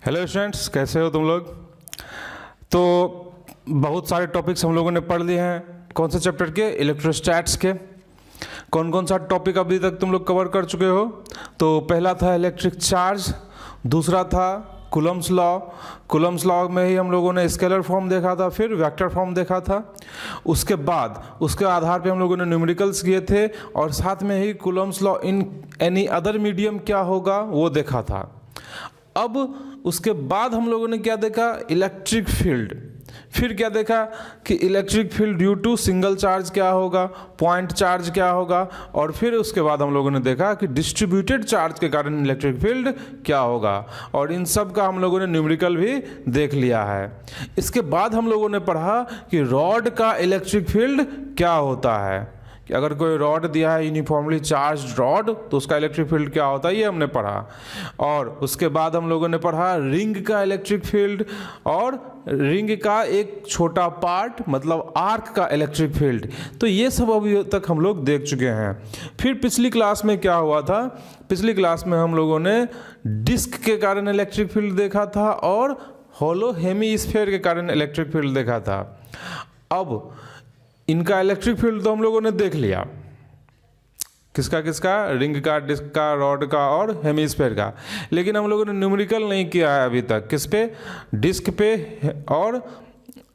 Hello students, कैसे हो तुम लोग। तो बहुत सारे टॉपिक्स हम लोगों ने पढ़ लिए हैं। कौन से चैप्टर के? इलेक्ट्रोस्टैट्स के। कौन कौन सा टॉपिक अभी तक तुम लोग कवर कर चुके हो? तो पहला था इलेक्ट्रिक चार्ज, दूसरा था कूलम्ब्स लॉ। कूलम्ब्स लॉ में ही हम लोगों ने स्केलर फॉर्म देखा था, फिर वेक्टर फॉर्म देखा था। उसके बाद उसके आधार पे हम लोगों ने न्यूमेरिकल्स किए थे, और साथ में ही Coulomb's law in any other medium क्या होगा वो देखा था। अब उसके बाद हम लोगों ने क्या देखा? Electric field. फिर क्या देखा कि electric field due to single charge क्या होगा, पॉइंट चार्ज क्या होगा, और फिर उसके बाद हम लोगों ने देखा कि डिस्ट्रीब्यूटेड चार्ज के कारण इलेक्ट्रिक फील्ड क्या होगा, और इन सब का हम लोगों ने न्यूमेरिकल भी देख लिया है। इसके बाद हम लोगों ने पढ़ा कि रॉड का इलेक्ट्रिक फील्ड क्या होता है, कि अगर कोई रॉड दिया है यूनिफॉर्मली चार्ज रॉड तो उसका इलेक्ट्रिक फील्ड क्या होता है, ये हमने पढ़ा। और उसके बाद हम लोगों ने पढ़ा रिंग का इलेक्ट्रिक फील्ड, और रिंग का एक छोटा पार्ट मतलब आर्क का इलेक्ट्रिक फील्ड। तो ये सब अभी तक हम लोग देख चुके हैं। फिर पिछली क्लास में क्या हुआ था? पिछली क्लास में हम लोगों ने डिस्क के कारण इलेक्ट्रिक फील्ड देखा था, और होलो हेमीस्फीयर के कारण इलेक्ट्रिक फील्ड देखा था। अब इनका इलेक्ट्रिक फील्ड तो हम लोगों ने देख लिया, किसका किसका? रिंग का, डिस्क का, रॉड का और हेमीस्फीयर का। लेकिन हम लोगों ने न्यूमेरिकल नहीं किया है अभी तक। किस पे? डिस्क पे, और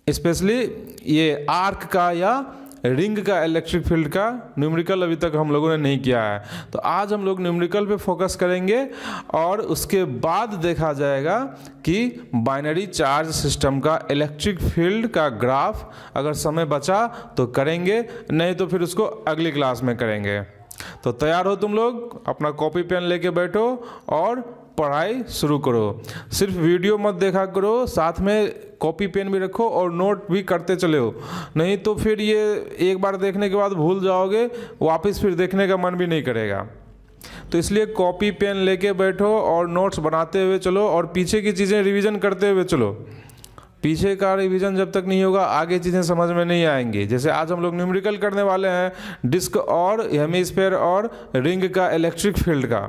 स्पेशली ये आर्क का या रिंग का इलेक्ट्रिक फील्ड का न्यूमेरिकल अभी तक हम लोगों ने नहीं किया है। तो आज हम लोग न्यूमेरिकल पे फोकस करेंगे, और उसके बाद देखा जाएगा कि बाइनरी चार्ज सिस्टम का इलेक्ट्रिक फील्ड का ग्राफ अगर समय बचा तो करेंगे, नहीं तो फिर उसको अगली क्लास में करेंगे। तो तैयार हो तुम लोग? अपना कॉपी पेन लेके बैठो और पढ़ाई शुरू करो। सिर्फ वीडियो मत देखा करो, साथ में कॉपी पेन भी रखो और नोट भी करते चले हो, नहीं तो फिर ये एक बार देखने के बाद भूल जाओगे, वापस फिर देखने का मन भी नहीं करेगा। तो इसलिए कॉपी पेन लेके बैठो और नोट्स बनाते हुए चलो, और पीछे की चीज़ें रिवीजन करते हुए चलो। पीछे का रिवीजन जब तक नहीं होगा आगे चीज़ें समझ में नहीं आएंगी। जैसे आज हम लोग न्यूमेरिकल करने वाले हैं डिस्क और हेमीस्फीयर और रिंग का इलेक्ट्रिक फील्ड का।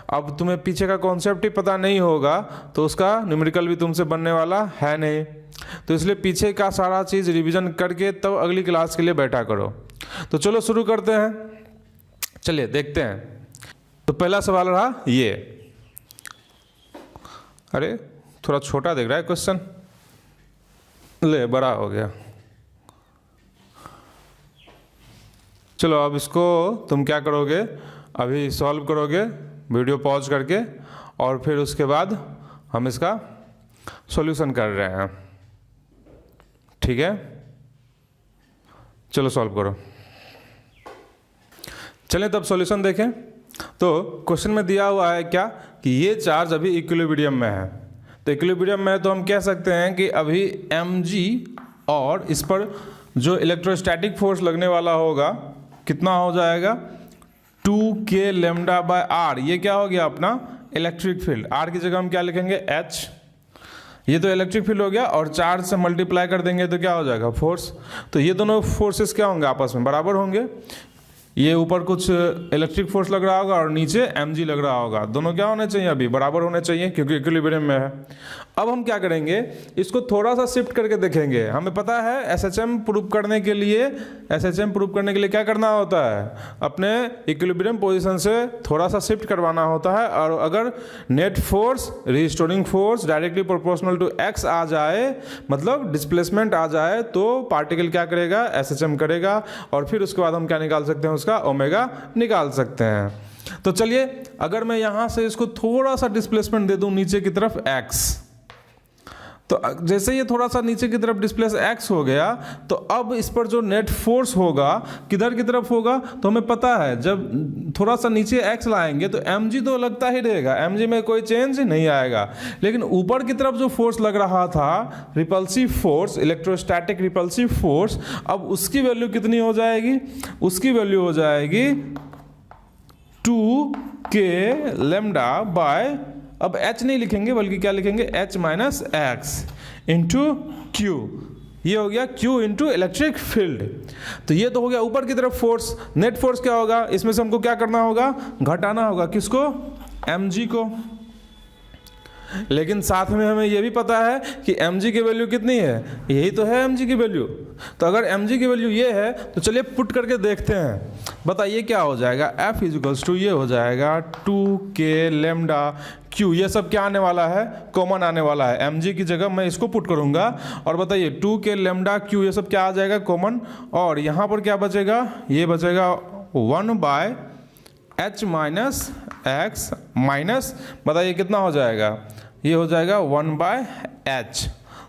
अब तुम्हें पीछे का कॉन्सेप्ट ही पता नहीं होगा तो उसका न्यूमेरिकल भी तुमसे बनने वाला है नहीं। तो इसलिए पीछे का सारा चीज़ रिविज़न करके तब अगली क्लास के लिए बैठा करो। तो चलो शुरू करते हैं, चलिए देखते हैं। तो पहला सवाल रहा ये, अरे थोड़ा छोटा दिख रहा है क्वेश्चन, ले बड़ा हो गया। चलो अब इसको तुम क्या करोगे, अभी सॉल्व करोगे वीडियो पॉज करके, और फिर उसके बाद हम इसका सॉल्यूशन कर रहे हैं, ठीक है? चलो सॉल्व करो। चलें तब सॉल्यूशन देखें। तो क्वेश्चन में दिया हुआ है क्या कि ये चार्ज अभी इक्विलिब्रियम में है। तो इक्विलिब्रियम में तो हम कह सकते हैं कि अभी mg, और इस पर जो इलेक्ट्रोस्टैटिक फोर्स लगने वाला होगा कितना हो जाएगा? 2k lambda by r। ये क्या हो गया? अपना इलेक्ट्रिक फील्ड। r की जगह हम क्या लिखेंगे? h। ये तो इलेक्ट्रिक फील्ड हो गया, और चार्ज से मल्टीप्लाई कर देंगे तो क्या हो जाएगा? फोर्स। तो ये दोनों फोर्सेस क्या होंगे? आपस में बराबर होंगे। ये ऊपर कुछ इलेक्ट्रिक फोर्स लग रहा होगा और नीचे mg लग रहा होगा, दोनों क्या होने चाहिए? अभी बराबर होने चाहिए, क्योंकि इक्विलिब्रियम में है। अब हम क्या करेंगे, इसको थोड़ा सा शिफ्ट करके देखेंगे। हमें पता है SHM प्रूव करने के लिए क्या करना होता है? अपने इक्विलिब्रियम पोजीशन से थोड़ा सा शिफ्ट करवाना होता है, और अगर net force restoring force directly proportional to x आ जाए, मतलब डिस्प्लेसमेंट आ जाए, तो पार्टिकल क्या करेगा? SHM करेगा, और फिर उसके बाद हम क्या निकाल सकते हैं? उसका ओमेगा निकाल सकते हैं। तो चलिए, अगर मैं यहां से इसको थोड़ा सा डिस्प्लेसमेंट दे दूं नीचे की तरफ x, तो जैसे ये थोड़ा सा नीचे की तरफ डिस्प्लेस x हो गया, तो अब इस पर जो नेट फोर्स होगा किधर की तरफ होगा? तो हमें पता है जब थोड़ा सा नीचे x लाएंगे तो mg तो लगता ही रहेगा, mg में कोई चेंज नहीं आएगा। लेकिन ऊपर की तरफ जो फोर्स लग रहा था, repulsive force, electrostatic repulsive force, अब उसकी वैल्यू कितनी हो जाएगी? उसकी वैल्यू हो जाएगी 2k लैम्डा बाय, अब h नहीं लिखेंगे बल्कि क्या लिखेंगे? h minus x into Q. ये हो गया Q इंटू इलेक्ट्रिक फील्ड। तो ये तो हो गया ऊपर की तरफ फोर्स। नेट फोर्स क्या होगा? इसमें से हमको क्या करना होगा? घटाना होगा। किसको? mg को। लेकिन साथ में हमें ये भी पता है कि mg की वैल्यू कितनी है, यही तो है mg की वैल्यू। तो अगर mg की वैल्यू ये है तो चलिए पुट करके देखते हैं। बताइए क्या हो जाएगा, f इजिकल्स टू ये हो जाएगा 2k लेमडा q। ये सब क्या आने वाला है, कॉमन आने वाला है। mg की जगह मैं इसको पुट करूंगा और बताइए 2k लेमडा q ये सब क्या आ जाएगा, कॉमन। और यहाँ पर क्या बचेगा, ये बचेगा 1/h माइनस x माइनस, बताइए कितना हो जाएगा, ये हो जाएगा 1/h।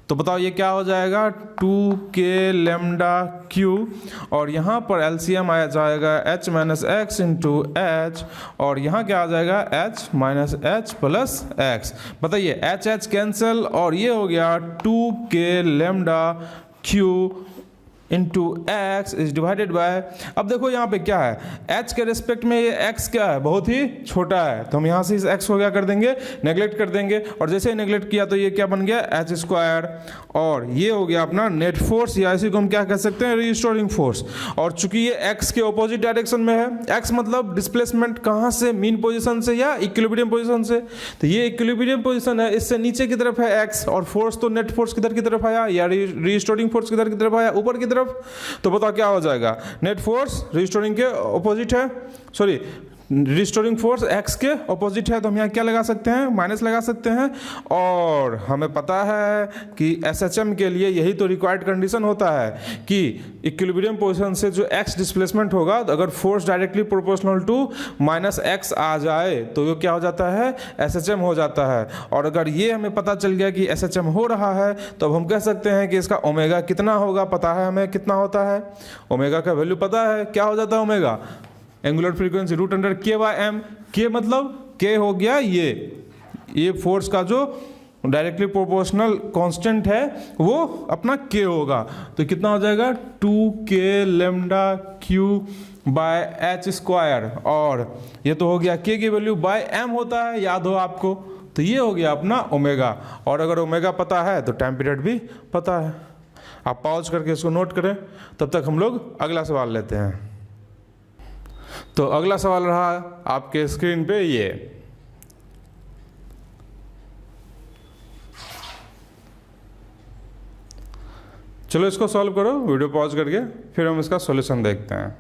तो बताओ ये क्या हो जाएगा, 2k लेमडा q, और यहाँ पर एलसीएम आया जाएगा h minus x into H, और यहाँ क्या आ जाएगा h minus H plus x. बताइए h कैंसिल, और ये हो गया 2k lambda q into X is divided bye, अब देखो यहाँ पे क्या है, h के रिस्पेक्ट में ये x क्या है, बहुत ही छोटा है, तो हम यहाँ से इस x को क्या कर देंगे, नेगलेक्ट कर देंगे। और जैसे ही नेगलेक्ट किया तो ये क्या बन गया, h स्क्वायर, और ये हो गया अपना नेट फोर्स, या इसी को हम क्या कह सकते हैं, रीस्टोरिंग फोर्स। और चूंकि ये x के ऑपोजिट डायरेक्शन में है, x मतलब डिस्प्लेसमेंट कहाँ से, मीन पोजिशन से या इक्विलिब्रियम पोजिशन से, तो ये इक्विलिब्रियम पोजिशन है, इससे नीचे की तरफ है x, और फोर्स तो नेट फोर्स किधर की तरफ आया, या रीस्टोरिंग फोर्स किधर की तरफ आया, ऊपर की तरफ। तो बताओ क्या हो जाएगा, नेट फोर्स रिस्टोरिंग के ऑपोजिट है, सॉरी रिस्टोरिंग फोर्स x के ऑपोजिट है, तो हम यहाँ क्या लगा सकते हैं, माइनस लगा सकते हैं। और हमें पता है कि SHM के लिए यही तो रिक्वायर्ड कंडीशन होता है कि इक्विलिब्रियम पोजीशन से जो x डिस्प्लेसमेंट होगा, तो अगर force directly proportional to minus x आ जाए तो ये क्या हो जाता है, SHM हो जाता है। और अगर ये हमें पता चल गया कि SHM हो रहा है, तो अब हम कह सकते हैं कि इसका ओमेगा कितना होगा, पता है हमें कितना होता है, ओमेगा का वैल्यू पता है, क्या हो जाता है omega, angular frequency root under k/m। k मतलब k हो गया ये फोर्स का जो डायरेक्टली प्रोपोर्शनल कांस्टेंट है वो अपना k होगा, तो कितना हो जाएगा 2k lambda q by H square, और ये तो हो गया k की वैल्यू बाय m होता है, याद हो आपको, तो ये हो गया अपना ओमेगा। और अगर ओमेगा पता है तो टाइम पीरियड भी पता है। आप पॉज करके इसको नोट करें, तब तक हम लोग अगला सवाल लेते हैं। तो अगला सवाल रहा आपके स्क्रीन पे ये, चलो इसको सॉल्व करो वीडियो पॉज करके, फिर हम इसका सॉल्यूशन देखते हैं।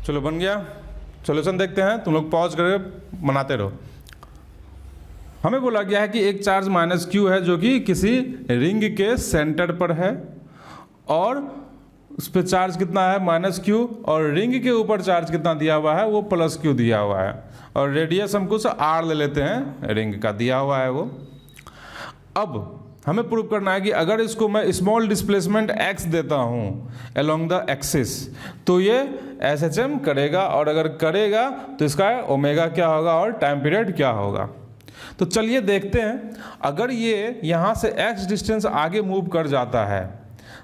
चलो बन गया, सॉल्यूशन देखते हैं, तुम लोग पॉज करके बनाते रहो। हमें बोला गया है कि एक चार्ज माइनस क्यू है जो कि किसी रिंग के सेंटर पर है, और उस पर चार्ज कितना है माइनस क्यू, और रिंग के ऊपर चार्ज कितना दिया हुआ है वो प्लस क्यू दिया हुआ है, और रेडियस हम कुछ आर ले लेते हैं, रिंग का दिया हुआ है वो। अब हमें प्रूव करना है कि अगर इसको मैं स्मॉल डिस्प्लेसमेंट x देता हूँ अलोंग द एक्सिस, तो ये SHM करेगा, और अगर करेगा तो इसका ओमेगा क्या होगा और टाइम पीरियड क्या होगा। तो चलिए देखते हैं, अगर ये यहाँ से x डिस्टेंस आगे मूव कर जाता है,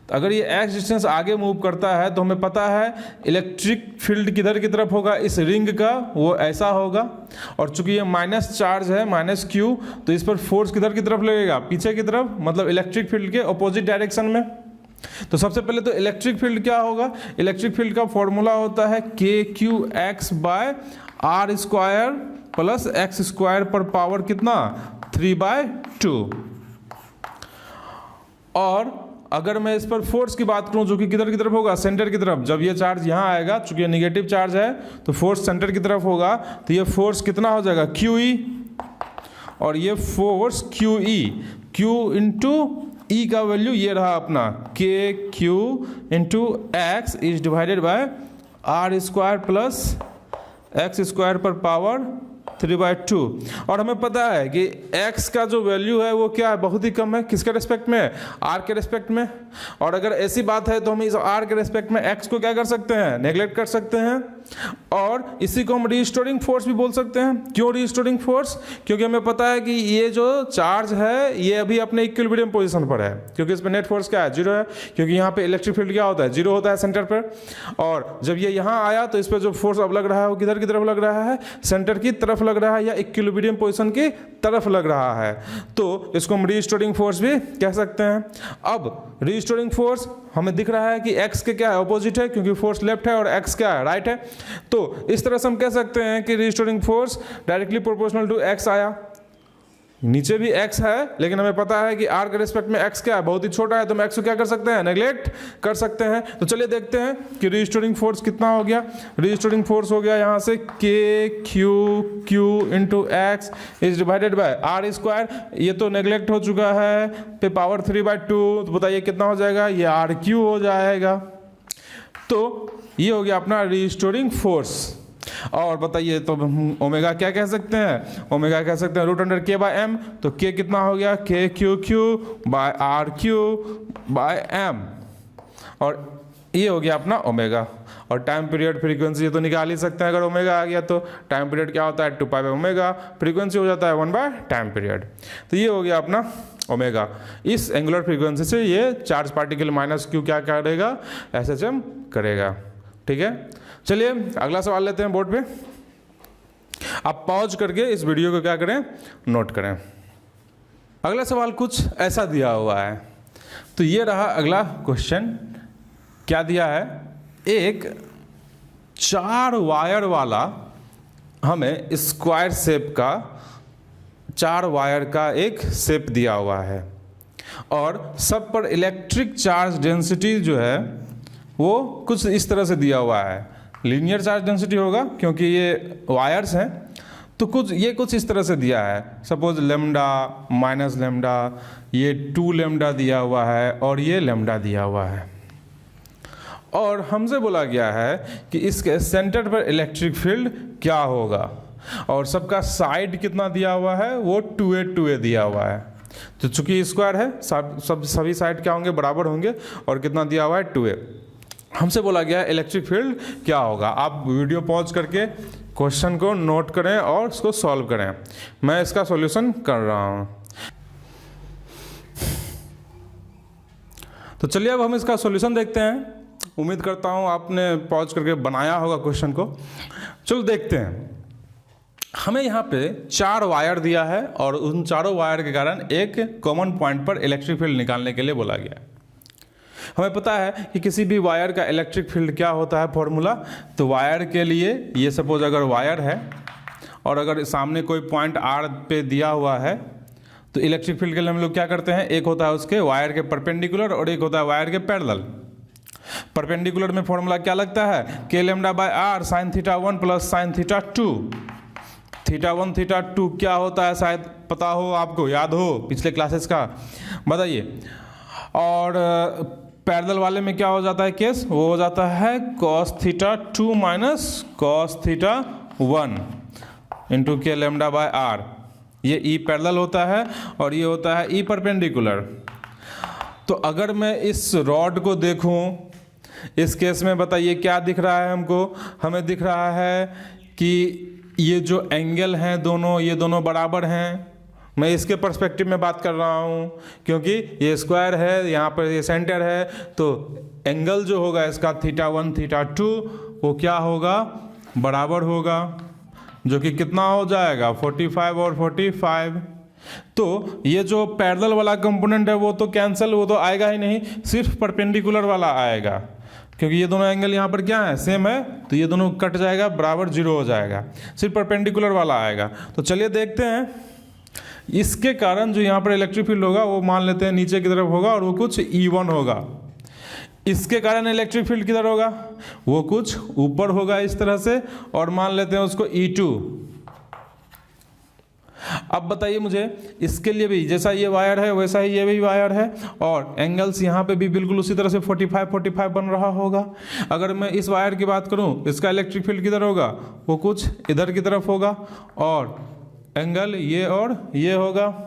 तो अगर ये x डिस्टेंस आगे मूव करता है तो हमें पता है इलेक्ट्रिक फील्ड किधर की तरफ होगा, इस रिंग का वो ऐसा होगा, और चूंकि ये माइनस चार्ज है माइनस क्यू, तो इस पर फोर्स किधर की तरफ लगेगा, पीछे की तरफ, मतलब इलेक्ट्रिक फील्ड के ऑपोजिट डायरेक्शन में। तो सबसे पहले तो इलेक्ट्रिक फील्ड क्या होगा, इलेक्ट्रिक फील्ड का फॉर्मूला होता है KQX by R square plus X square पर पावर कितना 3/2। और अगर मैं इस पर फोर्स की बात करूं जो कि किधर की तरफ होगा, सेंटर की तरफ, जब ये चार्ज यहाँ आएगा, चूंकि ये निगेटिव चार्ज है तो फोर्स सेंटर की तरफ होगा, तो ये फोर्स कितना हो जाएगा QE, और ये force QE, Q into E का वैल्यू ये रहा अपना KQ into X is divided by R square plus X square पर पावर 3/2। और हमें पता है कि x का जो वैल्यू है वो क्या है, बहुत ही कम है, किसके रेस्पेक्ट में, r के रेस्पेक्ट में। और अगर ऐसी बात है तो हम इस r के रेस्पेक्ट में x को क्या कर सकते हैं, नेग्लेक्ट कर सकते हैं, और इसी को हम रीस्टोरिंग फोर्स भी बोल सकते हैं। क्यों रीस्टोरिंग फोर्स, क्योंकि हमें पता है कि ये जो चार्ज है ये अभी अपने इक्विलिब्रियम पोजीशन पर है, क्योंकि इस पर नेट फोर्स क्या है, 0 है, क्योंकि यहाँ पे इलेक्ट्रिक फील्ड क्या होता है, 0 होता है सेंटर पर। और जब ये यहाँ आया तो इस पर जो फोर्स अब लग रहा है वो किधर की तरफ लग रहा है, सेंटर की तरफ लग रहा है या इक्विलिब्रियम पोजीशन की तरफ लग रहा है, तो इसको हम रीस्टोरिंग फोर्स भी कह सकते हैं। अब रीस्टोरिंग फोर्स हमें दिख रहा है कि x के क्या है, ऑपोजिट है, क्योंकि फोर्स लेफ्ट है और x क्या है, राइट है। तो इस तरह से हम कह सकते हैं कि restoring force directly proportional to x आया। नीचे भी x है, लेकिन हमें पता है कि r के रिस्पेक्ट में x क्या है, बहुत ही छोटा है, तो हम x को क्या कर सकते हैं, नेग्लेक्ट कर सकते हैं। तो चलिए देखते हैं कि रीस्टोरिंग फोर्स कितना हो गया। रीस्टोरिंग फोर्स हो गया यहाँ से KQ into X is divided by R square. ये तो नेग्लेक्ट हो चुका है, पे पावर 3/2, तो बताइए कितना हो जाएगा, ये RQ हो जाएगा। तो ये हो गया अपना रीस्टोरिंग फोर्स। और बताइए तो ओमेगा क्या कह सकते हैं, ओमेगा कह सकते हैं √k/m। तो k कितना हो गया, KQQ/RQ/m, और ये हो गया अपना ओमेगा। और टाइम पीरियड फ्रीक्वेंसी ये तो निकाल ही सकते हैं, अगर ओमेगा आ गया तो टाइम पीरियड क्या होता है 2π/ओमेगा, फ्रीक्वेंसी हो जाता है 1 टाइम पीरियड। तो ये हो गया अपना ओमेगा। इस एंगुलर फ्रीक्वेंसी से ये चार्ज पार्टिकल -q क्या करेगा, SHM करेगा। ठीक है, चलिए अगला सवाल लेते हैं बोर्ड पे। आप पॉज करके इस वीडियो को क्या करें, नोट करें। अगला सवाल कुछ ऐसा दिया हुआ है। तो ये रहा अगला क्वेश्चन। क्या दिया है, एक 4 वायर वाला हमें स्क्वायर शेप का 4 वायर का एक शेप दिया हुआ है, और सब पर इलेक्ट्रिक चार्ज डेंसिटी जो है वो कुछ इस तरह से दिया हुआ है। लीनियर चार्ज डेंसिटी होगा क्योंकि ये वायर्स हैं, तो कुछ इस तरह से दिया है। सपोज लेमडा माइनस लेमडा, ये 2 लेमडा दिया हुआ है और ये लेमडा दिया हुआ है। और हमसे बोला गया है कि इसके सेंटर पर इलेक्ट्रिक फील्ड क्या होगा, और सबका साइड कितना दिया हुआ है, वो 2a दिया हुआ है। तो चूंकि स्क्वायर है, सभी साइड क्या होंगे, बराबर होंगे, और कितना दिया हुआ है 2a। हमसे बोला गया है इलेक्ट्रिक फील्ड क्या होगा। आप वीडियो पॉज करके क्वेश्चन को नोट करें और उसको सॉल्व करें। मैं इसका सॉल्यूशन कर रहा हूं। तो चलिए अब हम इसका सॉल्यूशन देखते हैं। उम्मीद करता हूं आपने पॉज करके बनाया होगा क्वेश्चन को। चलो देखते हैं। हमें यहाँ पे 4 वायर दिया है, और उन चारों वायर के कारण एक कॉमन पॉइंट पर इलेक्ट्रिक फील्ड निकालने के लिए बोला गया है। हमें पता है कि किसी भी वायर का इलेक्ट्रिक फील्ड क्या होता है, फॉर्मूला। तो वायर के लिए ये सपोज अगर वायर है और अगर सामने कोई पॉइंट R पे दिया हुआ है, तो इलेक्ट्रिक फील्ड के लिए हम लोग क्या करते हैं, एक होता है उसके वायर के परपेंडिकुलर और एक होता है वायर के पैरेलल। परपेंडिकुलर में फॉर्मूला क्या लगता है, K λ/R sin θ1 plus sin θ2। θ1 θ2 क्या होता है, शायद पता हो, आपको याद हो पिछले क्लासेस का, बताइए। और पैरेलल वाले में क्या हो जाता है केस, वो हो जाता है cos θ2 minus cos θ1 into K λ/R। ये E पैरेलल होता है और ये होता है E परपेंडिकुलर। तो अगर मैं इस रॉड को देखूं, इस केस में बताइए क्या दिख रहा है हमको, हमें दिख रहा है कि ये जो एंगल हैं दोनों, ये दोनों बराबर हैं। मैं इसके पर्सपेक्टिव में बात कर रहा हूँ, क्योंकि ये स्क्वायर है, यहाँ पर ये सेंटर है, तो एंगल जो होगा इसका θ1 θ2 वो क्या होगा, बराबर होगा, जो कि कितना हो जाएगा 45 और 45। तो ये जो पैरेलल वाला कंपोनेंट है वो तो कैंसिल, वो तो आएगा ही नहीं, सिर्फ परपेंडिकुलर वाला आएगा, क्योंकि ये दोनों एंगल यहाँ पर क्या है, सेम है, तो ये दोनों कट जाएगा, बराबर 0 हो जाएगा, सिर्फ परपेंडिकुलर वाला आएगा। तो चलिए देखते हैं। इसके कारण जो यहाँ पर इलेक्ट्रिक फील्ड होगा वो मान लेते हैं नीचे की तरफ होगा, और वो कुछ E1 होगा। इसके कारण इलेक्ट्रिक फील्ड किधर होगा, वो कुछ ऊपर होगा इस तरह से, और मान लेते हैं उसको E2। अब बताइए मुझे, इसके लिए भी जैसा ये वायर है वैसा ही ये भी वायर है, और एंगल्स यहाँ पे भी बिल्कुल उसी तरह से 45 बन रहा होगा। अगर मैं इस वायर की बात करूँ, इसका इलेक्ट्रिक फील्ड किधर होगा, वो कुछ इधर की तरफ होगा, और एंगल ये और ये होगा।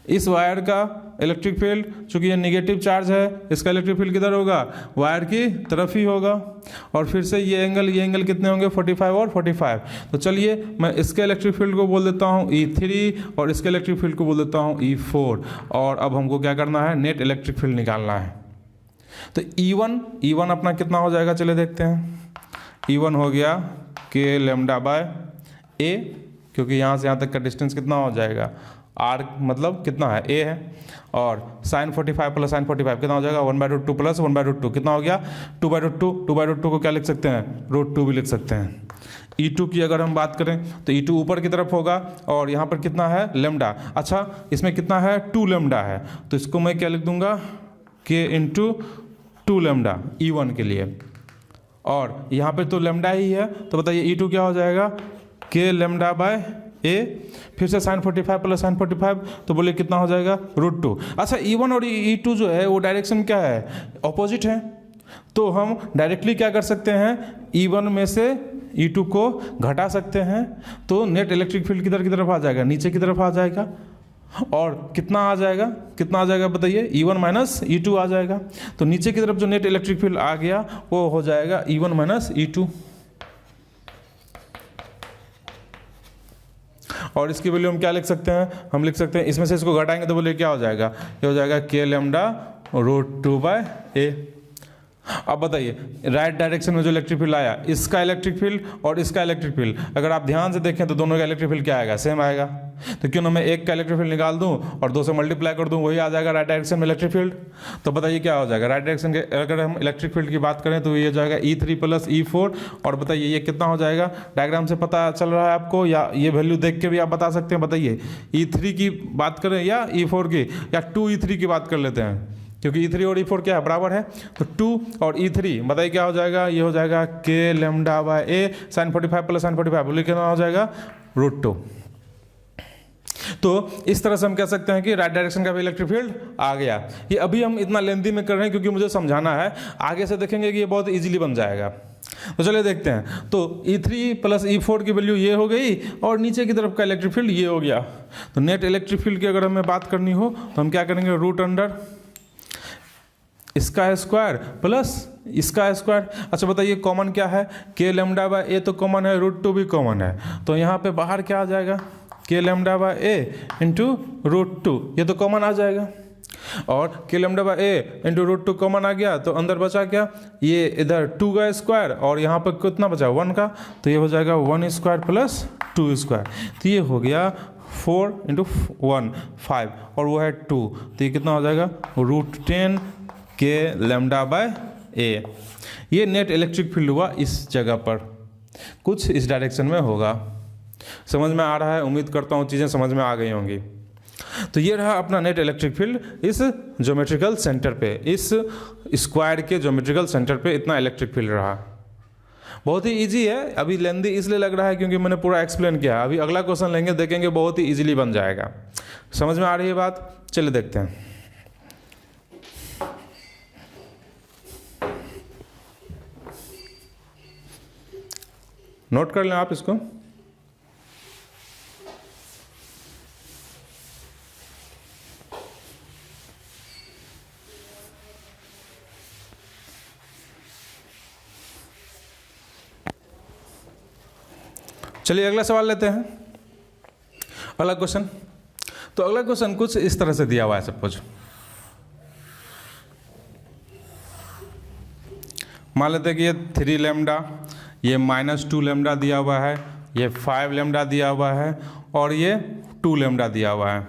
इस वायर का इलेक्ट्रिक फील्ड, चूंकि ये नेगेटिव चार्ज है, इसका इलेक्ट्रिक फील्ड किधर होगा, वायर की तरफ ही होगा। और फिर से ये एंगल कितने होंगे, 45 और 45। तो चलिए मैं इसके इलेक्ट्रिक फील्ड को बोल देता हूँ E3 और इसके इलेक्ट्रिक फील्ड को बोल देता हूँ E4। और अब हमको क्या करना है, नेट इलेक्ट्रिक फील्ड निकालना है। तो E1 अपना कितना हो जाएगा, चले देखते हैं। E1 हो गया K λ/A क्योंकि यहाँ से यहाँ तक का डिस्टेंस कितना हो जाएगा, आर मतलब कितना है, ए है, और साइन 45 प्लस साइन 45 कितना हो जाएगा, 1/√2 प्लस 1/√2 कितना हो गया, 2/√2। 2/√2 को क्या लिख सकते हैं, √2 भी लिख सकते हैं। E2 की अगर हम बात करें तो E2 ऊपर की तरफ होगा, और यहाँ पर कितना है, लेमडा। अच्छा, इसमें कितना है, 2 लेमडा है, तो इसको मैं क्या लिख दूंगा, K × 2 लेमडा E1 के लिए, और यहाँ पर तो लेमडा ही है, तो बताइए E2 क्या हो जाएगा, K λ/a, फिर से साइन 45 प्लस साइन 45, तो बोले कितना हो जाएगा, √2। अच्छा, E1 और E2 जो है वो डायरेक्शन क्या है, ऑपोजिट है, तो हम डायरेक्टली क्या कर सकते हैं, E1 में से E2 को घटा सकते हैं, तो नेट इलेक्ट्रिक फील्ड किधर की तरफ आ जाएगा, नीचे की तरफ आ जाएगा, और कितना आ जाएगा, कितना आ जाएगा बताइए, E1 माइनस E2 आ जाएगा। तो नीचे की तरफ जो नेट इलेक्ट्रिक फील्ड आ गया वो हो जाएगा E1 माइनस E2, और इसकी वैल्यू हम क्या लिख सकते हैं, हम लिख सकते हैं इसमें से इसको घटाएंगे तो बोले क्या हो जाएगा, ये हो जाएगा K λ/2/a। अब बताइए राइट डायरेक्शन में जो इलेक्ट्रिक फील्ड आया, इसका इलेक्ट्रिक फील्ड और इसका इलेक्ट्रिक फील्ड, अगर आप ध्यान से देखें तो दोनों का इलेक्ट्रिक फील्ड क्या आएगा, सेम आएगा। तो क्यों ना मैं एक का इलेक्ट्रिक फील्ड निकाल दूं और 2 से मल्टीप्लाई कर दूं, वही आ जाएगा राइट डायरेक्शन में इलेक्ट्रिक फील्ड। तो बताइए क्या हो जाएगा, राइट डायरेक्शन के अगर हम इलेक्ट्रिक फील्ड की बात करें तो ये हो जाएगा E3 प्लस E4, और बताइए ये कितना हो जाएगा, डायग्राम से पता चल रहा है आपको, या ये वैल्यू देख के भी आप बता सकते हैं। बताइए E3 की बात करें या E4 की, या 2E3 की बात कर लेते हैं, क्योंकि E3 और E4 क्या है, बराबर है। तो 2 और E3 बताइए क्या हो जाएगा, ये हो जाएगा K λ/a sign 45 plus sign 45, बोलिए कितना हो जाएगा, √2। तो इस तरह से हम कह सकते हैं कि राइट डायरेक्शन का भी इलेक्ट्रिक फील्ड आ गया। ये अभी हम इतना लेंथी में कर रहे हैं क्योंकि मुझे समझाना है, आगे से देखेंगे कि ये बहुत इजीली बन जाएगा। तो चलिए देखते हैं। तो E3 प्लस E4 की वैल्यू ये हो गई, और नीचे की तरफ का इलेक्ट्रिक फील्ड ये हो गया। तो नेट इलेक्ट्रिक फील्ड की अगर हमें बात करनी हो तो हम क्या करेंगे, √अंडर इसका स्क्वायर प्लस इसका स्क्वायर। अच्छा बताइए कॉमन क्या है, K λ/a तो कॉमन है, √2 भी कॉमन है, तो यहाँ पे बाहर क्या आ जाएगा, K λ/a इंटू √2, ये तो कॉमन आ जाएगा, और K λ/a इंटू √2 कॉमन आ गया, तो अंदर बचा क्या, ये इधर 2 का स्क्वायर, और यहाँ पर कितना बचा 1 का, तो ये हो जाएगा 1 स्क्वायर प्लस 2 स्क्वायर, तो ये हो गया 4 × 1 5, और वो है 2, तो ये कितना हो जाएगा, √10 K λ/a। ये नेट इलेक्ट्रिक फील्ड हुआ इस जगह पर, कुछ इस डायरेक्शन में होगा। समझ में आ रहा है, उम्मीद करता हूँ चीज़ें समझ में आ गई होंगी। तो ये रहा अपना नेट इलेक्ट्रिक फील्ड इस ज्योमेट्रिकल सेंटर पे, इस स्क्वायर के ज्योमेट्रिकल सेंटर पे इतना इलेक्ट्रिक फील्ड रहा। बहुत ही इजी है, अभी लेंदी इसलिए लग रहा है क्योंकि मैंने पूरा एक्सप्लेन किया। अभी अगला क्वेश्चन लेंगे, देखेंगे बहुत ही इजीली बन जाएगा। समझ में आ रही है बात, चलिए देखते हैं। नोट कर लें आप इसको। चलिए अगला सवाल लेते हैं, अगला क्वेश्चन। तो अगला क्वेश्चन कुछ इस तरह से दिया हुआ है। सपोज मान लेते हैं कि ये 3 लेमडा, ये -2 लेमडा दिया हुआ है, ये 5 लेमडा दिया हुआ है, और ये 2 लेमडा दिया हुआ है,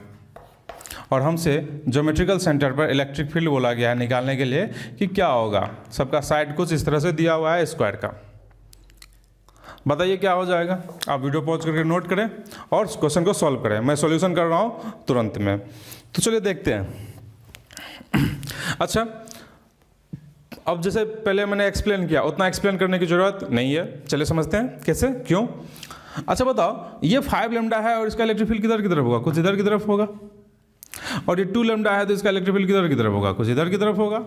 और हमसे ज्योमेट्रिकल सेंटर पर इलेक्ट्रिक फील्ड बोला गया है निकालने के लिए कि क्या होगा। सबका साइड कुछ इस तरह से दिया हुआ है स्क्वायर का। बताइए क्या हो जाएगा। आप वीडियो पॉज करके नोट करें और क्वेश्चन को सॉल्व करें। मैं सॉल्यूशन कर रहा हूँ तुरंत में। तो चलिए देखते हैं। अच्छा, अब जैसे पहले मैंने एक्सप्लेन किया उतना एक्सप्लेन करने की ज़रूरत नहीं है। चलिए समझते हैं कैसे, क्यों। अच्छा बताओ, ये 5 लेमडा है और इसका इलेक्ट्रिक फील्ड किधर की तरफ होगा, कुछ इधर की तरफ होगा। और ये 2 लेमडा है तो इसका इलेक्ट्रिक फील्ड किधर की तरफ होगा, कुछ इधर की तरफ होगा।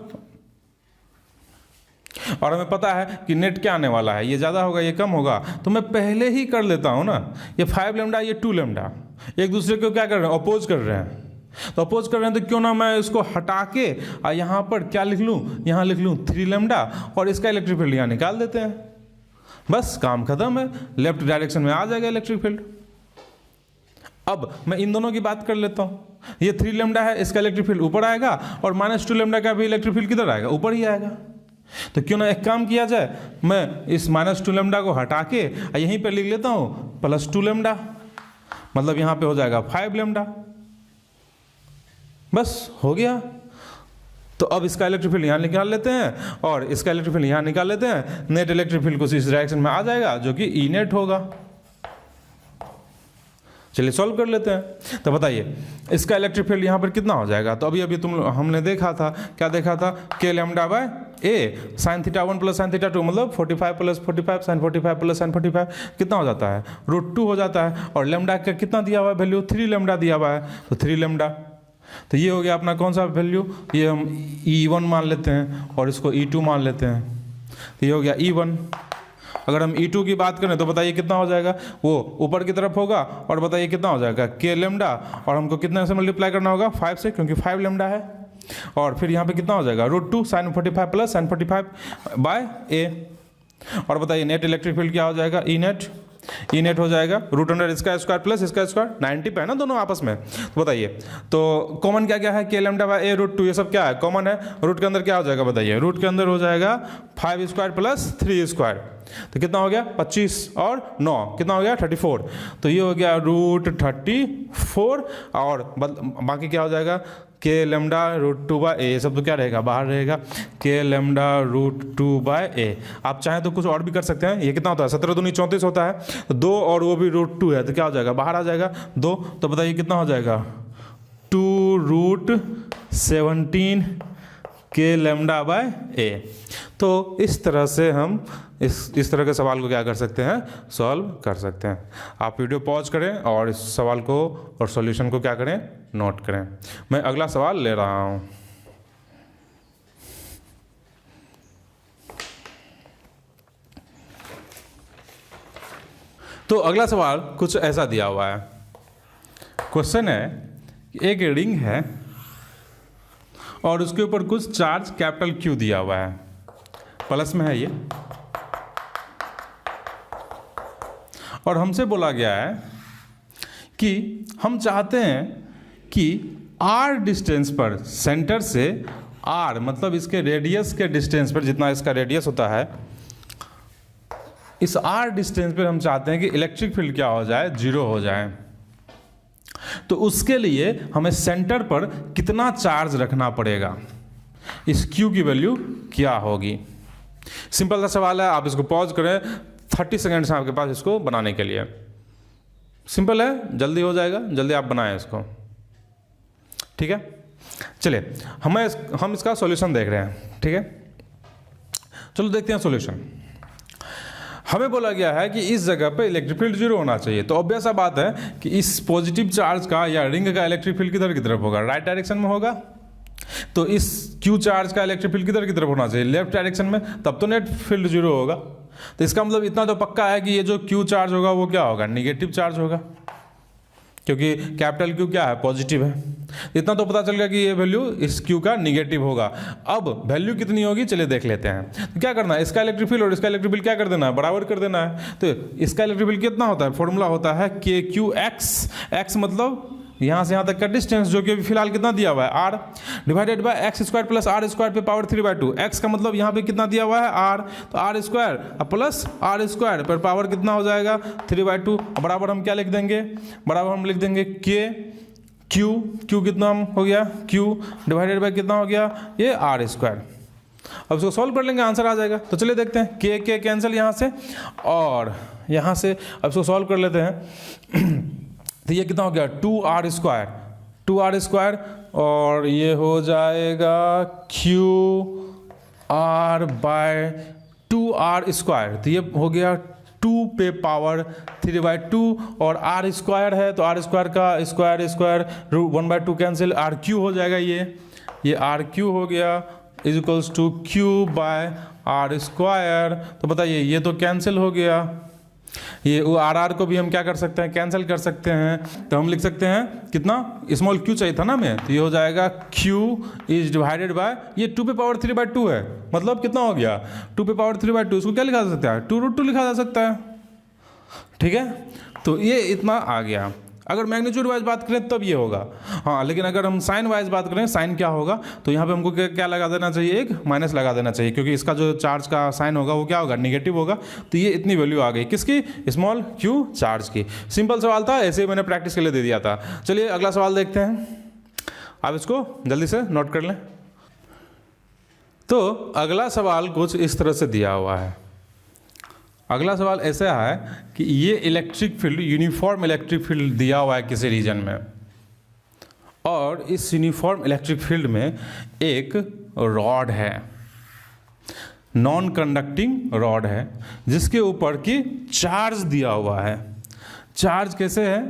और हमें पता है कि नेट क्या आने वाला है, ये ज़्यादा होगा ये कम होगा, तो मैं पहले ही कर लेता हूँ ना। ये 5 लेमडा ये 2 लेमडा एक दूसरे को क्या कर रहे हैं, अपोज कर रहे हैं। तो अपोज कर रहे हैं तो क्यों ना मैं इसको हटा के यहाँ पर क्या लिख लूँ, यहाँ लिख लूँ 3 लेमडा, और इसका इलेक्ट्रिक फील्ड यहाँ निकाल देते हैं। बस काम खत्म है, लेफ्ट डायरेक्शन में आ जाएगा इलेक्ट्रिक फील्ड। अब मैं इन दोनों की बात कर लेता हूँ। ये 3 लेमडा है, इसका इलेक्ट्रिक फील्ड ऊपर आएगा, और -2 लेमडा का भी इलेक्ट्रिक फील्ड किधर आएगा, ऊपर ही आएगा। तो क्यों ना एक काम किया जाए, मैं इस -2 लेमडा को हटा के यहीं पर लिख लेता हूँ +2 लेमडा। मतलब यहाँ पे हो जाएगा 5 लेमडा, बस हो गया। तो अब इसका इलेक्ट्रिक फील्ड यहाँ निकाल लेते हैं और इसका इलेक्ट्रिक फील्ड यहाँ निकाल लेते हैं। नेट इलेक्ट्रिक फील्ड कुछ इस डायरेक्शन में आ जाएगा जो कि ई नेट होगा। चलिए सॉल्व कर लेते हैं। तो बताइए इसका इलेक्ट्रिक फील्ड यहाँ पर कितना हो जाएगा। तो अभी अभी हमने देखा था, क्या देखा था, के lambda by A sine theta 1 plus sine theta 2 मतलब 45 प्लस 45 साइन 45 प्लस साइन 45 कितना हो जाता है, √2 हो जाता है। और लेमडा का कितना दिया हुआ है वैल्यू, 3 लेमडा दिया हुआ है, तो 3 लेमडा। तो ये हो गया अपना कौन सा वैल्यू, ये हम E1 मान लेते हैं और इसको E2 मान लेते हैं। तो ये हो गया E1। अगर हम E2 की बात करें तो बताइए कितना हो जाएगा, वो ऊपर की तरफ होगा। और बताइए कितना हो जाएगा, के लेमडा, और हमको कितने से मल्टीप्लाई करना होगा, 5 से, क्योंकि 5 लेमडा है। और फिर यहाँ पे कितना हो जाएगा, √2 साइन 45 प्लस साइन 45 बाय ए। और बताइए नेट इलेक्ट्रिक फील्ड क्या हो जाएगा, ई नेट हो जाएगा √अंडर इसका स्क्वायर प्लस इसका स्क्वायर, 90 पे है ना दोनों आपस में। तो बताइए तो कॉमन क्या क्या है, के लेमडा बाय ए √2, ये सब क्या है कॉमन है। रूट के अंदर क्या हो जाएगा बताइए, रूट के अंदर हो जाएगा 5 स्क्वायर प्लस 3 स्क्वायर, तो कितना हो गया 25 और 9 कितना हो गया 34। तो ये हो गया √34 और बाकी क्या हो जाएगा, के लेमडा √2 बाय ए, सब तो क्या रहेगा बाहर रहेगा, के लेमडा √2 बाय ए। आप चाहें तो कुछ और भी कर सकते हैं। ये कितना होता है 17 दूनी 34 होता है, तो 2 और वो भी √2 है, तो क्या हो जाएगा बाहर आ जाएगा 2। तो बताइए कितना हो जाएगा 2√17 के लेमडा बाय ए। तो इस तरह से हम इस तरह के सवाल को क्या कर सकते हैं, सॉल्व कर सकते हैं। आप वीडियो पॉज करें और इस सवाल को और सॉल्यूशन को क्या करें, नोट करें। मैं अगला सवाल ले रहा हूं। तो अगला सवाल कुछ ऐसा दिया हुआ है। क्वेश्चन है कि एक रिंग है और उसके ऊपर कुछ चार्ज कैपिटल Q दिया हुआ है, प्लस में है ये, और हमसे बोला गया है कि हम चाहते हैं कि R डिस्टेंस पर सेंटर से R मतलब इसके रेडियस के डिस्टेंस पर, जितना इसका रेडियस होता है, इस R डिस्टेंस पर हम चाहते हैं कि इलेक्ट्रिक फील्ड क्या हो जाए, 0 हो जाए। तो उसके लिए हमें सेंटर पर कितना चार्ज रखना पड़ेगा, इस Q की वैल्यू क्या होगी। सिंपल सा सवाल है, आप इसको पॉज करें, 30 सेकेंड्स हैं आपके पास इसको बनाने के लिए। सिंपल है, जल्दी हो जाएगा, जल्दी आप बनाएं इसको, ठीक है। चलिए हम इसका सॉल्यूशन देख रहे हैं, ठीक है। चलो देखते हैं सॉल्यूशन। हमें बोला गया है कि इस जगह पे इलेक्ट्रिक फील्ड 0 होना चाहिए। तो ऑब्वियस सा बात है कि इस पॉजिटिव चार्ज का या रिंग का इलेक्ट्रिक फील्ड किधर की तरफ होगा, राइट डायरेक्शन में होगा। तो इस Q चार्ज का इलेक्ट्रिक फील्ड किधर की तरफ होना चाहिए, लेफ्ट डायरेक्शन में, तब तो नेट फील्ड 0 होगा। तो इसका मतलब इतना तो पक्का है कि ये जो Q चार्ज होगा वो क्या होगा, निगेटिव चार्ज होगा, क्योंकि कैपिटल Q क्या है, पॉजिटिव है। इतना तो पता चल गया कि ये वैल्यू इस Q का निगेटिव होगा। अब वैल्यू कितनी होगी चलिए देख लेते हैं। तो क्या करना है, इसका इलेक्ट्रिक फील्ड और इसका इलेक्ट्रिक फील्ड क्या कर देना है, बराबर कर देना है। तो इसका इलेक्ट्रिक फील्ड कितना होता है, फॉर्मूला होता है KQX, x मतलब यहाँ से यहाँ तक का डिस्टेंस, जो कि अभी फिलहाल कितना दिया हुआ है R, divided by x square plus R square पे पावर 3/2। x का मतलब यहाँ पे कितना दिया हुआ है R, तो R square plus R square पर पावर कितना हो जाएगा 3/2। बराबर हम क्या लिख देंगे, बराबर हम लिख देंगे Q कितना हो गया, Q डिवाइडेड बाय कितना हो गया ये R स्क्वायर। अब इसको सॉल्व कर लेंगे, आंसर आ जाएगा। तो चलिए देखते हैं, के कैंसिल यहाँ से और यहाँ से। अब इसको सॉल्व कर लेते हैं। तो ये कितना हो गया 2R स्क्वायर और ये हो जाएगा QR बाय 2R स्क्वायर। तो ये हो गया 2 पे पावर 3/2 और R स्क्वायर है, तो R स्क्वायर का स्क्वायर 1/2 कैंसिल, RQ हो जाएगा। ये RQ हो गया is equals to Q by R square. तो बताइए ये तो कैंसिल हो गया, ये RR को भी हम क्या कर सकते हैं, कैंसिल कर सकते हैं। तो हम लिख सकते हैं कितना, स्मॉल q चाहिए था ना हमें, तो ये हो जाएगा Q इज डिवाइडेड बाय, ये 2 पे पावर 3/2 है, मतलब कितना हो गया 2 पे पावर 3/2। इसको क्या लिखा जा सकता है, 2√2 लिखा जा सकता है, ठीक है। तो ये इतना आ गया। अगर मैग्नीट्यूड वाइज बात करें तब ये होगा, हाँ, लेकिन अगर हम साइन वाइज बात करें, साइन क्या होगा, तो यहाँ पे हमको क्या लगा देना चाहिए, एक माइनस लगा देना चाहिए, क्योंकि इसका जो चार्ज का साइन होगा वो क्या होगा, निगेटिव होगा। तो ये इतनी वैल्यू आ गई किसकी, स्मॉल q चार्ज की। सिंपल सवाल था, ऐसे ही मैंने प्रैक्टिस के लिए दे दिया था। चलिए अगला सवाल देखते हैं, आप इसको जल्दी से नोट कर लें। तो अगला सवाल कुछ इस तरह से दिया हुआ है। अगला सवाल ऐसा है कि ये electric field, uniform electric field दिया हुआ है किसी रीजन में, और इस यूनिफॉर्म इलेक्ट्रिक फील्ड में एक रॉड है, नॉन कंडक्टिंग रॉड है, जिसके ऊपर की चार्ज दिया हुआ है। चार्ज कैसे है,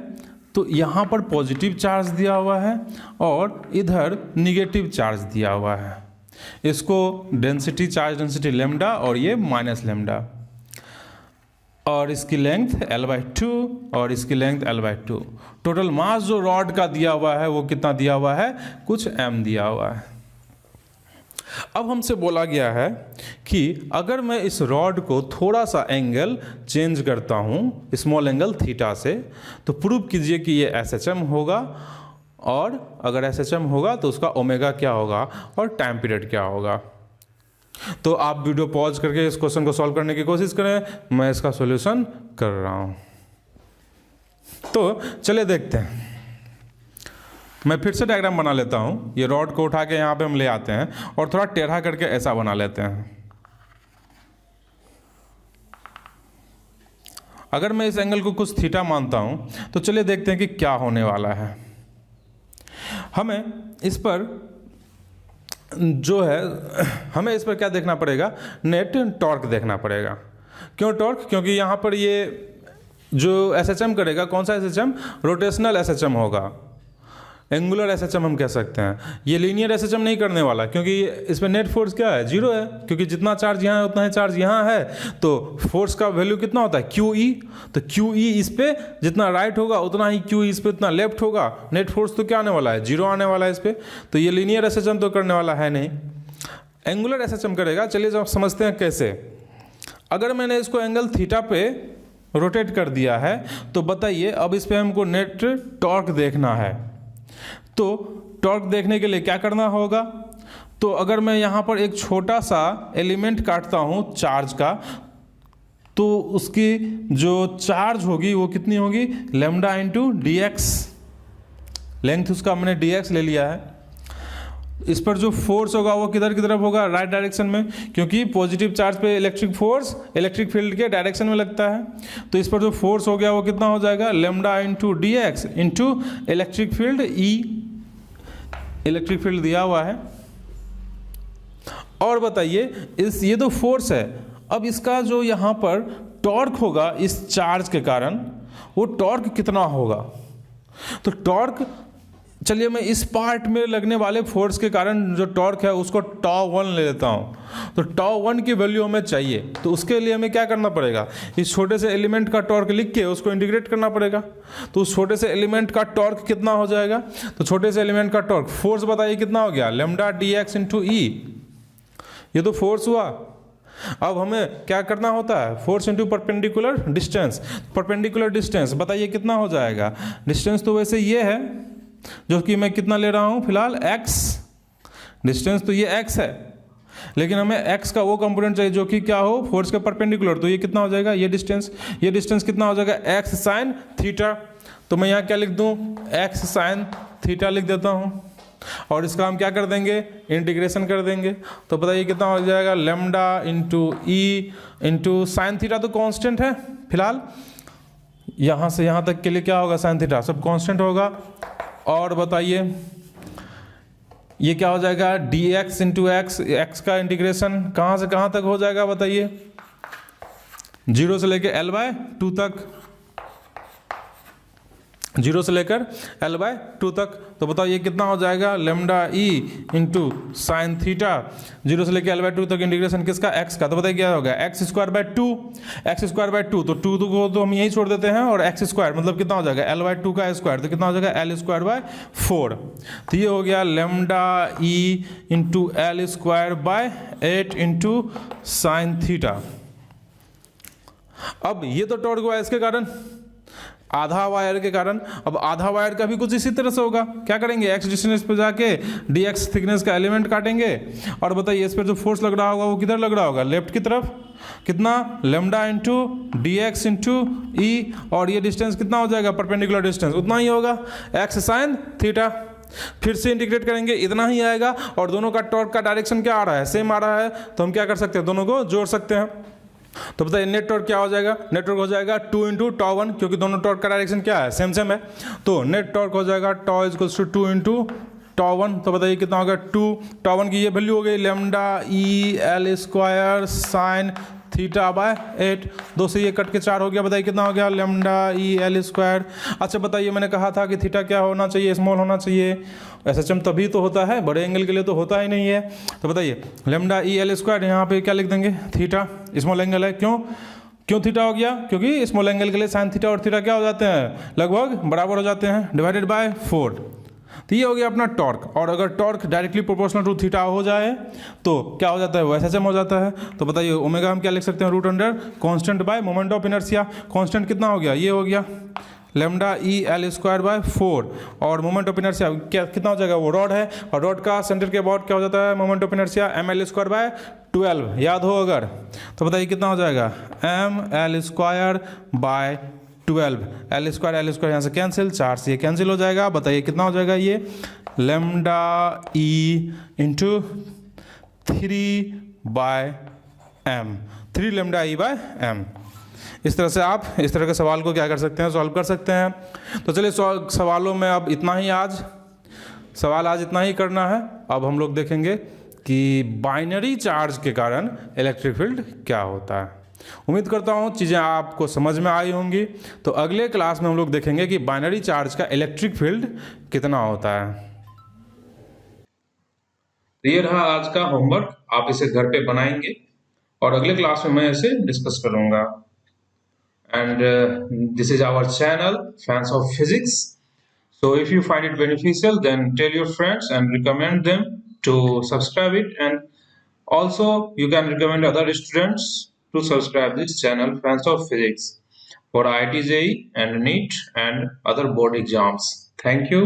तो यहाँ पर पॉजिटिव चार्ज दिया हुआ है और इधर निगेटिव चार्ज दिया हुआ है। इसको डेंसिटी, चार्ज डेंसिटी लेमडा और ये माइनस लेमडा, और इसकी लेंथ L/2 और इसकी लेंथ L/2। टोटल मास जो रॉड का दिया हुआ है वो कितना दिया हुआ है, कुछ m दिया हुआ है। अब हमसे बोला गया है कि अगर मैं इस रॉड को थोड़ा सा एंगल चेंज करता हूँ, स्मॉल एंगल थीटा से, तो प्रूव कीजिए कि ये SHM होगा, और अगर SHM होगा तो उसका ओमेगा क्या होगा और टाइम पीरियड क्या होगा। तो आप वीडियो पॉज करके इस क्वेश्चन को सॉल्व करने की कोशिश करें, मैं इसका सॉल्यूशन कर रहा हूं। तो चलिए देखते हैं, मैं फिर से डायग्राम बना लेता हूं। ये रॉड को उठा के यहां पे हम ले आते हैं और थोड़ा टेढ़ा करके ऐसा बना लेते हैं। अगर मैं इस एंगल को कुछ थीटा मानता हूं तो चलिए देखते हैं कि क्या होने वाला है। हमें इस पर जो है, हमें इस पर क्या देखना पड़ेगा, नेट टॉर्क देखना पड़ेगा। क्यों टॉर्क, क्योंकि यहाँ पर ये जो SHM करेगा, कौन सा SHM, रोटेशनल SHM होगा, एंगुलर SHM हम कह सकते हैं। ये लीनियर SHM नहीं करने वाला, क्योंकि इस पर नेट फोर्स क्या है, जीरो है, क्योंकि जितना चार्ज यहाँ है उतना ही चार्ज यहाँ है। तो फोर्स का वैल्यू कितना होता है, QE। तो QE इस पे जितना राइट होगा उतना ही QE इस पे उतना लेफ्ट होगा। नेट फोर्स तो क्या आने वाला है, जीरो आने वाला है इस पर। तो ये लीनियर SHM तो करने वाला है नहीं, एंगुलर SHM करेगा। चलिए जब समझते हैं कैसे। अगर मैंने इसको एंगल थीटा पे रोटेट कर दिया है तो बताइए अब इस पर हमको नेट टॉर्क देखना है। तो टॉर्क देखने के लिए क्या करना होगा, तो अगर मैं यहाँ पर एक छोटा सा एलिमेंट काटता हूँ चार्ज का, तो उसकी जो चार्ज होगी वो कितनी होगी, लेमडा इंटू dx। लेंथ उसका हमने dx ले लिया है। इस पर जो फोर्स होगा वो किधर की तरफ होगा, राइट डायरेक्शन में, क्योंकि पॉजिटिव चार्ज पे इलेक्ट्रिक फोर्स इलेक्ट्रिक फील्ड के डायरेक्शन में लगता है। तो इस पर जो फोर्स हो गया वो कितना हो जाएगा, lambda into dx into electric field E। Electric field दिया हुआ है। और बताइए ये तो फोर्स है, अब इसका जो यहाँ पर टॉर्क होगा इस चार्ज के कारण, वो टॉर्क कितना होगा। तो टॉर्क, चलिए मैं इस पार्ट में लगने वाले फोर्स के कारण जो टॉर्क है उसको τ1 ले लेता हूँ। तो τ1 की वैल्यू हमें चाहिए, तो उसके लिए हमें क्या करना पड़ेगा, इस छोटे से एलिमेंट का टॉर्क लिख के उसको इंटीग्रेट करना पड़ेगा। तो उस छोटे से एलिमेंट का टॉर्क कितना हो जाएगा, तो छोटे से एलिमेंट का टॉर्क, फोर्स बताइए कितना हो गया, लेमडा dx इंटू E। ये तो फोर्स हुआ। अब हमें क्या करना होता है, force into perpendicular distance. Perpendicular distance बताइए कितना हो जाएगा, डिस्टेंस तो वैसे ये है जो कि मैं कितना ले रहा हूं फिलहाल, x। डिस्टेंस तो ये x है, लेकिन हमें x का वो कंपोनेंट चाहिए जो कि क्या हो, फोर्स के परपेंडिकुलर। तो ये कितना हो जाएगा, ये डिस्टेंस कितना हो जाएगा, x साइन थीटा। तो मैं यहाँ क्या लिख दूं, x साइन थीटा लिख देता हूं, और इसका हम क्या कर देंगे, इंटीग्रेशन कर देंगे। तो बताइए कितना हो जाएगा, lambda into E into sine theta तो कांस्टेंट है फिलहाल, यहाँ से यहाँ तक के लिए क्या होगा, साइन थीटा सब कांस्टेंट होगा। और बताइए ये क्या हो जाएगा, dx इंटू एक्स, एक्स का इंटीग्रेशन कहाँ से कहाँ तक हो जाएगा बताइए, 0 से लेकर L/2 तक, 0 से लेकर L/2 तक। तो बताओ ये कितना हो जाएगा, lambda E into sine theta, 0 से लेकर L/2 तक इंटीग्रेशन किसका, x का। तो बताइए क्या होगा, x²/2, x²/2। तो 2 को तो हम यही छोड़ देते हैं, और x² मतलब कितना हो जाएगा, L/2 का स्क्वायर, तो कितना हो जाएगा, L²/4। तो ये हो गया lambda E into L²/8 into sine theta. अब ये तो टॉर्क हुआ इसके कारण, आधा वायर के कारण। अब आधा वायर का भी कुछ इसी तरह से होगा, क्या करेंगे, एक्स डिस्टेंस पे जाके dx थिकनेस का एलिमेंट काटेंगे और बताइए इस पर जो फोर्स लग रहा होगा वो किधर लग रहा होगा, लेफ्ट की तरफ, कितना, lambda into D X into E, और ये डिस्टेंस कितना हो जाएगा, परपेंडिकुलर डिस्टेंस उतना ही होगा, एक्स साइन थीटा। फिर से इंटीग्रेट करेंगे, इतना ही आएगा, और दोनों का टॉर्क का डायरेक्शन क्या आ रहा है, सेम आ रहा है, तो हम क्या कर सकते हैं, दोनों को जोड़ सकते हैं। तो बताइए नेट टॉर्क क्या हो जाएगा, नेट टॉर्क हो जाएगा 2 इंटू टॉ 1, क्योंकि दोनों टॉर्क का डायरेक्शन क्या है, सेम सेम है, तो नेट टॉर्क हो जाएगा टॉ इक्वल्स टू 2 इंटू टॉ 1। तो बताइए कितना होगा, 2 टॉ 1 की ये वैल्यू हो गई lambda E L square sine theta by 8, 2 से ये कट के 4 हो गया, बताइए कितना हो गया, लेमडा ई एल स्क्वायर। अच्छा बताइए, मैंने कहा था कि थीटा क्या होना चाहिए, स्मॉल होना चाहिए, एसएचएम तभी तो होता है, बड़े एंगल के लिए तो होता ही नहीं है। तो बताइए लेमडा ई एल स्क्वायर, यहाँ पे क्या लिख देंगे, थीटा, स्मॉल एंगल है, क्यों थीटा हो गया, क्योंकि स्मॉल एंगल के लिए साइन थीटा और थीटा क्या हो जाते हैं, लगभग बराबर हो जाते हैं, डिवाइडेड बाय 4। तो ये हो गया अपना टॉर्क, और अगर torque directly proportional to theta हो जाए तो क्या हो जाता है, वो एसएचएम हो जाता है। तो बताइए ओमेगा हम क्या लिख सकते हैं, root under constant by moment of inertia. Constant कितना हो गया, ये हो गया lambda E L square by 4, और मोमेंट ऑफ इनर्शिया क्या कितना हो जाएगा, वो रॉड है, और रॉड का सेंटर के अबाउट क्या हो जाता है, moment of inertia M L square by 12, याद हो अगर, तो बताइए कितना हो जाएगा, M L square by 12, L square यहाँ से कैंसिल, 4 से ये कैंसिल हो जाएगा, बताइए कितना हो जाएगा, ये lambda E into 3 by M, 3 lambda E by M. इस तरह से आप इस तरह के सवाल को क्या कर सकते हैं, सॉल्व कर सकते हैं। तो चलिए सवालों में अब इतना ही, सवाल आज इतना ही करना है। अब हम लोग देखेंगे कि बाइनरी चार्ज के कारण इलेक्ट्रिक फील्ड क्या होता है। उम्मीद करता हूँ चीज़ें आपको समझ में आई होंगी। तो अगले क्लास में हम लोग देखेंगे कि बाइनरी चार्ज का इलेक्ट्रिक फील्ड कितना होता है। ये रहा आज का होमवर्क, आप इसे घर पे बनाएंगे और अगले क्लास में मैं इसे डिस्कस करूंगा। And this is our channel, Fans of Physics. So if you find it beneficial, then tell your friends and recommend them to subscribe it. And also you can recommend other students to subscribe this channel, Fans of Physics, for IIT JEE and NEET and other board exams. Thank you.